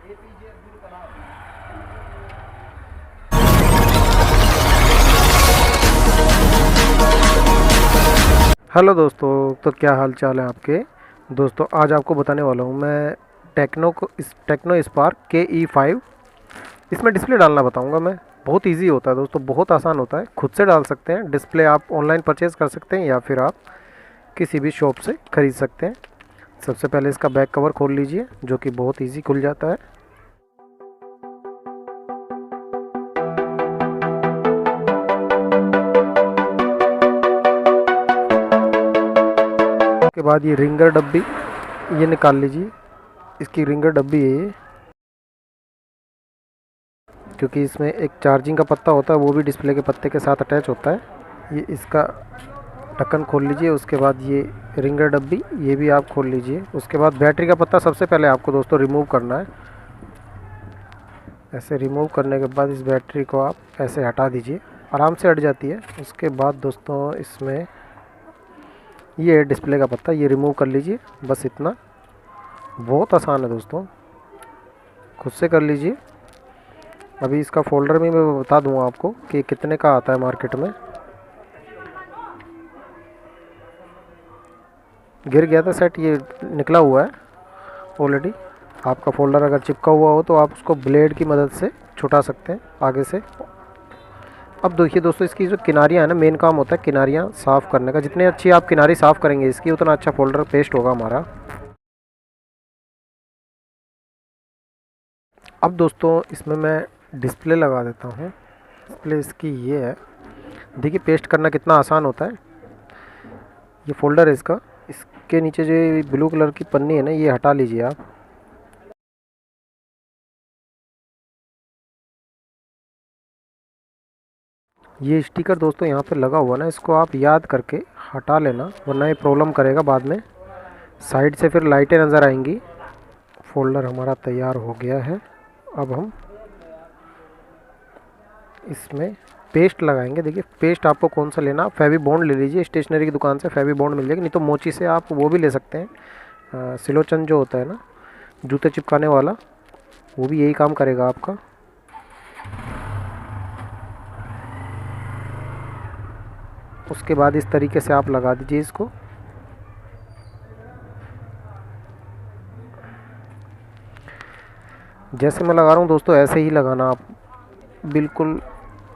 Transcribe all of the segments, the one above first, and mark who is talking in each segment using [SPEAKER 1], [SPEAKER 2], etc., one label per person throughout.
[SPEAKER 1] Hello दोस्तों, तो क्या हाल चाल है आपके। दोस्तों आज आपको बताने वाला हूँ मैं टेक्नो स्पार्क KE5 इसमें डिस्प्ले डालना बताऊँगा मैं। बहुत इजी होता है दोस्तों, बहुत आसान होता है, खुद से डाल सकते हैं डिस्प्ले। आप ऑनलाइन परचेज़ कर सकते हैं या फिर आप किसी भी शॉप से ख़रीद सकते हैं। सबसे पहले इसका बैक कवर खोल लीजिए, जो कि बहुत ईजी खुल जाता है। उसके बाद ये रिंगर डब्बी ये निकाल लीजिए, इसकी रिंगर डब्बी है ये, क्योंकि इसमें एक चार्जिंग का पत्ता होता है, वो भी डिस्प्ले के पत्ते के साथ अटैच होता है। ये इसका ढक्कन खोल लीजिए। उसके बाद ये रिंगर डब्बी ये भी आप खोल लीजिए। उसके बाद बैटरी का पत्ता सबसे पहले आपको दोस्तों रिमूव करना है। ऐसे रिमूव करने के बाद इस बैटरी को आप ऐसे हटा दीजिए, आराम से हट जाती है। उसके बाद दोस्तों इसमें ये डिस्प्ले का पत्ता ये रिमूव कर लीजिए, बस इतना। बहुत आसान है दोस्तों, खुद से कर लीजिए। अभी इसका फोल्डर भी मैं बता दूंगा आपको कि कितने का आता है मार्केट में। गिर गया था सेट, ये निकला हुआ है ऑलरेडी। आपका फोल्डर अगर चिपका हुआ हो तो आप उसको ब्लेड की मदद से छुटा सकते हैं आगे से। अब देखिए दोस्तों, इसकी जो किनारियाँ हैं ना, मेन काम होता है किनारियाँ साफ़ करने का। जितनी अच्छी आप किनारी साफ़ करेंगे इसकी, उतना अच्छा फोल्डर पेस्ट होगा हमारा। अब दोस्तों इसमें मैं डिस्प्ले लगा देता हूँ। डिस्प्ले इसकी ये है, देखिए पेस्ट करना कितना आसान होता है। ये फोल्डर है इसका, इसके नीचे जो ब्लू कलर की पन्नी है ना, ये हटा लीजिए आप। ये स्टिकर दोस्तों यहाँ पे लगा हुआ ना, इसको आप याद करके हटा लेना, वरना ये प्रॉब्लम करेगा बाद में। साइड से फिर लाइटें नज़र आएंगी। फोल्डर हमारा तैयार हो गया है। अब हम इसमें पेस्ट लगाएंगे। देखिए पेस्ट आपको कौन सा लेना, फेवी बॉन्ड ले लीजिए, स्टेशनरी की दुकान से फेवी बॉन्ड मिल जाएगी, नहीं तो मोची से आप वो भी ले सकते हैं। सिलोचन जो होता है ना, जूते चिपकाने वाला, वो भी यही काम करेगा आपका। उसके बाद इस तरीके से आप लगा दीजिए इसको। जैसे मैं लगा रहा हूँ दोस्तों, ऐसे ही लगाना आप। बिल्कुल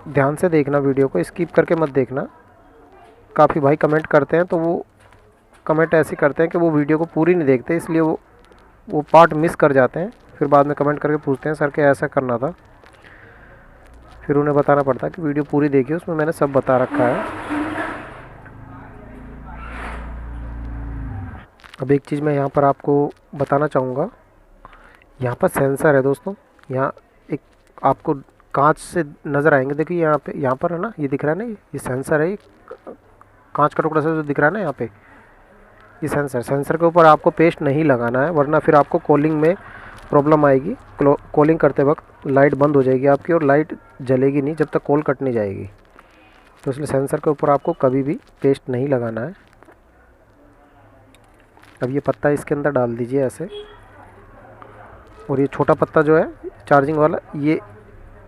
[SPEAKER 1] ध्यान से देखना, वीडियो को स्किप करके मत देखना। काफ़ी भाई कमेंट करते हैं, तो वो कमेंट ऐसे करते हैं कि वो वीडियो को पूरी नहीं देखते, इसलिए वो पार्ट मिस कर जाते हैं। फिर बाद में कमेंट करके पूछते हैं सर के ऐसा करना था। फिर उन्हें बताना पड़ता है कि वीडियो पूरी देखिए, उसमें मैंने सब बता रखा है। अब एक चीज़ मैं यहाँ पर आपको बताना चाहूँगा, यहाँ पर सेंसर है दोस्तों। यहाँ एक आपको कांच से नज़र आएंगे, देखिए यहाँ पर है ना, ये दिख रहा है ना, ये सेंसर है। ये कांच का टुकड़ा सा जो दिख रहा है ना यहाँ पे, ये सेंसर के ऊपर आपको पेस्ट नहीं लगाना है, वरना फिर आपको कॉलिंग में प्रॉब्लम आएगी। कॉलिंग करते वक्त लाइट बंद हो जाएगी आपकी, और लाइट जलेगी नहीं जब तक कॉल कट नहीं जाएगी। तो इसलिए सेंसर के ऊपर आपको कभी भी पेस्ट नहीं लगाना है। अब ये पत्ता इसके अंदर डाल दीजिए ऐसे, और ये छोटा पत्ता जो है चार्जिंग वाला, ये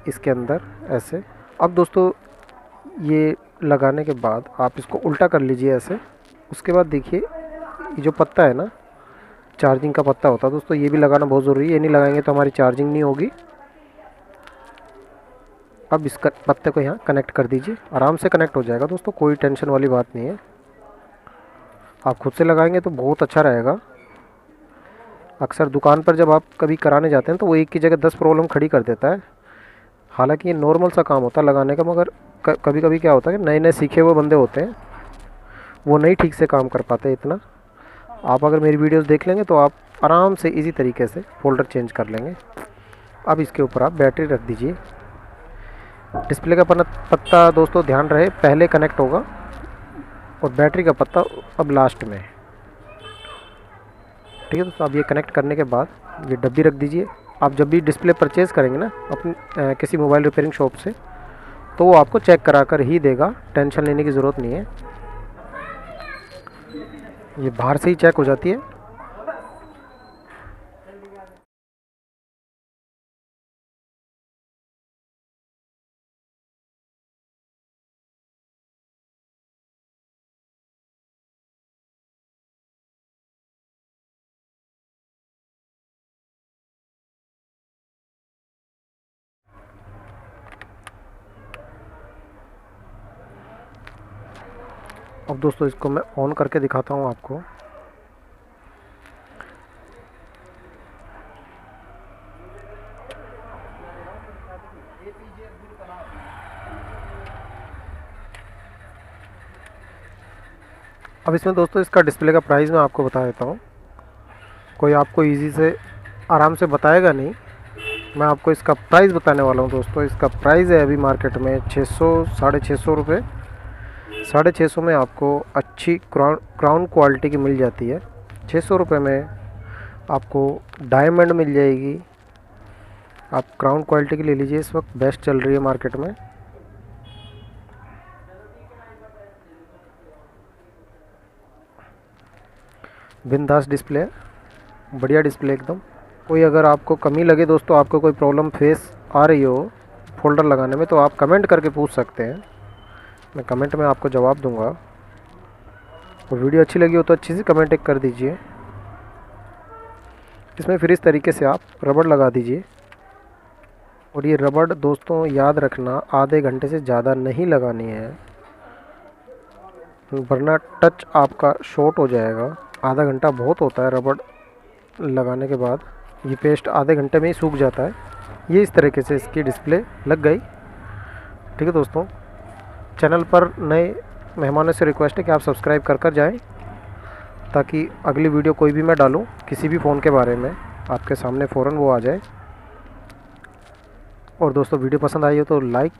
[SPEAKER 1] इसके अंदर ऐसे। अब दोस्तों ये लगाने के बाद आप इसको उल्टा कर लीजिए ऐसे। उसके बाद देखिए ये जो पत्ता है ना, चार्जिंग का पत्ता होता है दोस्तों, ये भी लगाना बहुत ज़रूरी है। ये नहीं लगाएंगे तो हमारी चार्जिंग नहीं होगी। अब इस पत्ते को यहाँ कनेक्ट कर दीजिए, आराम से कनेक्ट हो जाएगा दोस्तों, कोई टेंशन वाली बात नहीं है। आप खुद से लगाएंगे तो बहुत अच्छा रहेगा। अक्सर दुकान पर जब आप कभी कराने जाते हैं तो वो एक की जगह 10 प्रॉब्लम खड़ी कर देता है। हालांकि ये नॉर्मल सा काम होता है लगाने का, मगर कभी कभी क्या होता है कि नए नए सीखे हुए बंदे होते हैं, वो नहीं ठीक से काम कर पाते इतना। आप अगर मेरी वीडियोस देख लेंगे तो आप आराम से इजी तरीके से फोल्डर चेंज कर लेंगे। अब इसके ऊपर आप बैटरी रख दीजिए। डिस्प्ले का पत्ता दोस्तों ध्यान रहे पहले कनेक्ट होगा, और बैटरी का पत्ता अब लास्ट में। ठीक है दोस्तों, अब ये कनेक्ट करने के बाद ये डब्बी रख दीजिए। आप जब भी डिस्प्ले परचेज़ करेंगे ना अपनी किसी मोबाइल रिपेयरिंग शॉप से, तो वो आपको चेक करा कर ही देगा, टेंशन लेने की ज़रूरत नहीं है। ये बाहर से ही चेक हो जाती है। अब दोस्तों इसको मैं ऑन करके दिखाता हूँ आपको। अब इसमें दोस्तों इसका डिस्प्ले का प्राइस मैं आपको बता देता हूँ। कोई आपको इजी से आराम से बताएगा नहीं, मैं आपको इसका प्राइस बताने वाला हूँ दोस्तों। इसका प्राइस है अभी मार्केट में 600 650 रुपये। 650 में आपको अच्छी क्राउन क्वालिटी की मिल जाती है। 600 रुपये में आपको डायमंड मिल जाएगी। आप क्राउन क्वालिटी की ले लीजिए, इस वक्त बेस्ट चल रही है मार्केट में। बिंदास डिस्प्ले, बढ़िया डिस्प्ले एकदम। कोई अगर आपको कमी लगे दोस्तों, आपको कोई प्रॉब्लम फेस आ रही हो फोल्डर लगाने में, तो आप कमेंट करके पूछ सकते हैं, मैं कमेंट में आपको जवाब दूंगा। और वीडियो अच्छी लगी हो तो अच्छी सी कमेंट एक कर दीजिए। इसमें फिर इस तरीके से आप रबड़ लगा दीजिए। और ये रबड़ दोस्तों याद रखना, आधे घंटे से ज़्यादा नहीं लगानी है, वरना टच आपका शॉर्ट हो जाएगा। आधा घंटा बहुत होता है रबड़ लगाने के बाद, ये पेस्ट आधे घंटे में ही सूख जाता है। ये इस तरीके से इसकी डिस्प्ले लग गई। ठीक है दोस्तों, चैनल पर नए मेहमानों से रिक्वेस्ट है कि आप सब्सक्राइब कर कर जाएं, ताकि अगली वीडियो कोई भी मैं डालूं किसी भी फ़ोन के बारे में आपके सामने फ़ौरन वो आ जाए। और दोस्तों वीडियो पसंद आई हो तो लाइक,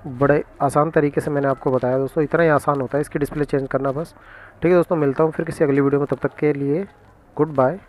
[SPEAKER 1] बड़े आसान तरीके से मैंने आपको बताया दोस्तों, इतना ही आसान होता है इसकी डिस्प्ले चेंज करना बस। ठीक है दोस्तों, मिलता हूँ फिर किसी अगली वीडियो में, तब तक के लिए गुड बाय।